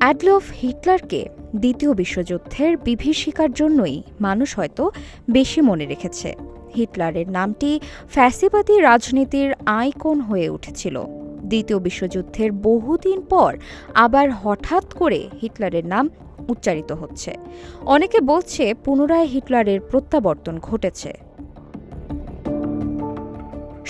Adolf হিটলারকে দ্বিতীয় বিশ্বযুদ্ধের বিভীষিকার জন্যই মানুষ হয়তো বেশি মনে রেখেছে। হিটলারের নামটি ফ্যাসিবাদী রাজনীতির আইকন হয়ে উঠেছিল। দ্বিতীয় বিশ্বযুদ্ধের বহুদিন পর আবার হঠাৎ করে হিটলারের নাম উচ্চারিত হচ্ছে। অনেকে বলছে পুনরায় হিটলারের প্রত্যাবর্তন ঘটেছে।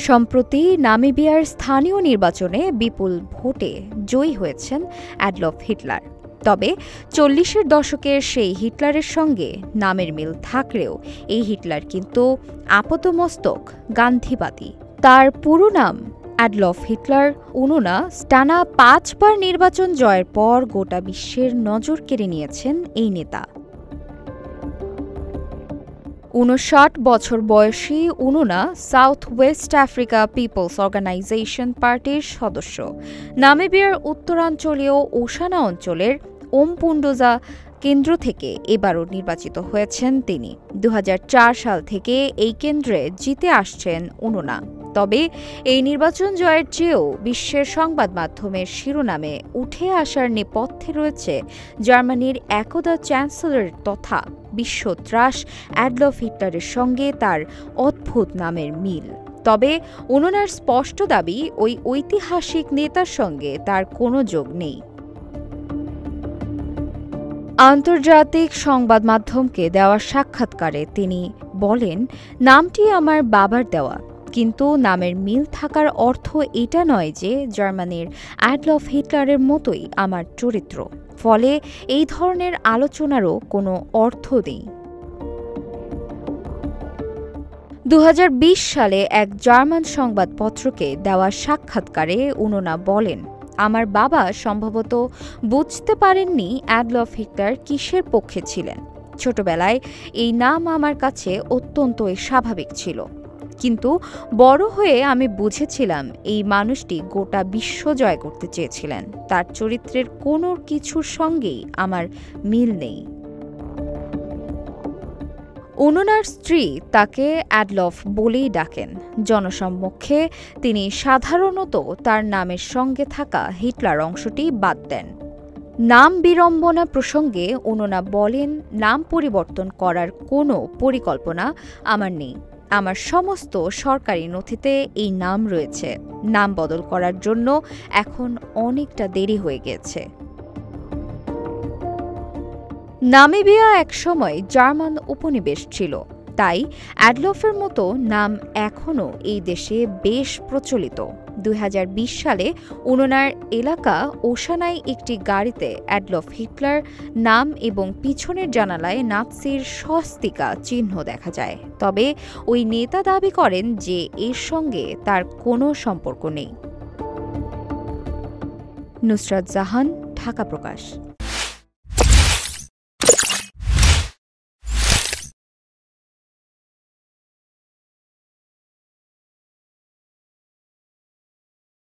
সম্প্রতি নামিবিয়ার স্থানীয় নির্বাচনে বিপুল ভোটে জয়ী হয়েছেন অ্যাডলফ হিটলার। তবে 40-এর দশকের সেই হিটলারের সঙ্গে নামের মিল থাকলেও এই হিটলার কিন্তু আপাতমস্তক গান্ধীবাদী। তার পুরো নাম অ্যাডলফ হিটলার উনুনা। টানা 5 বার নির্বাচন জয়ের পর গোটা বিশ্বের নজর কেড়ে নিয়েছেন এই নেতা। 59 বছর বয়সী উনুনা South West Africa People's Organisation পার্টির সদস্য। নামিবিয়ার উত্তরাঞ্চলীয় ওশানা অঞ্চলের ওমপুন্ডোজা কেন্দ্র থেকে এবারও নির্বাচিত হয়েছেন তিনি। 2004 সাল থেকে এই কেন্দ্রে জিতে আসছেন উনুনা। তবে এই নির্বাচন জয়ের চেয়েও বিশ্বের সংবাদ মাধ্যমের শিরোনামে উঠে আসার নেপথ্যে রয়েছে জার্মানির একদা চ্যান্সেলর তথা বিশ্বত্রাস অ্যাডলফ হিটলারের সঙ্গে তার অদ্ভুত নামের মিল। তবে উনুনার স্পষ্ট দাবি, ওই ঐতিহাসিক নেতার সঙ্গে তার কোনো যোগ নেই। আন্তর্জাতিক সংবাদ মাধ্যমকে দেওয়া সাক্ষাৎকারে তিনি বলেন, নামটি আমার বাবার দেওয়া, কিন্তু নামের মিল থাকার অর্থ এটা নয় যে জার্মানির অ্যাডলফ হিটলারের মতোই আমার চরিত্র। ফলে এই ধরনের আলোচনারও কোনো অর্থ নেই। 2020 সালে এক জার্মান সংবাদপত্রকে দেওয়া সাক্ষাৎকারে উনুনা বলেন, আমার বাবা সম্ভবত বুঝতে পারেননি অ্যাডলফ হিটলার কিসের পক্ষে ছিলেন। ছোটবেলায় এই নাম আমার কাছে অত্যন্তই স্বাভাবিক ছিল, কিন্তু বড় হয়ে আমি বুঝেছিলাম এই মানুষটি গোটা বিশ্ব জয় করতে চেয়েছিলেন। তার চরিত্রের কোনো কিছুর সঙ্গেই আমার মিল নেই। উনুনার স্ত্রী তাকে অ্যাডলফ বলেই ডাকেন। জনসম্মুখে তিনি সাধারণত তার নামের সঙ্গে থাকা হিটলার অংশটি বাদ দেন। নাম বিড়ম্বনা প্রসঙ্গে উনুনা বলেন, নাম পরিবর্তন করার কোনো পরিকল্পনা আমার নেই। আমার সমস্ত সরকারি নথিতে এই নাম রয়েছে। নাম বদল করার জন্য এখন অনেকটা দেরি হয়ে গেছে। নামিবিয়া একসময় জার্মান উপনিবেশ ছিল, তাই অ্যাডলফের মতো নাম এখনও এই দেশে বেশ প্রচলিত। 2020 সালে উনুনার এলাকা ওশানায় একটি গাড়িতে অ্যাডলফ হিটলার নাম এবং পিছনের জানালায় নাৎসির স্বস্তিকা চিহ্ন দেখা যায়। তবে ওই নেতা দাবি করেন যে এর সঙ্গে তার কোনো সম্পর্ক নেই। নুসরাত জাহান, ঢাকা প্রকাশ।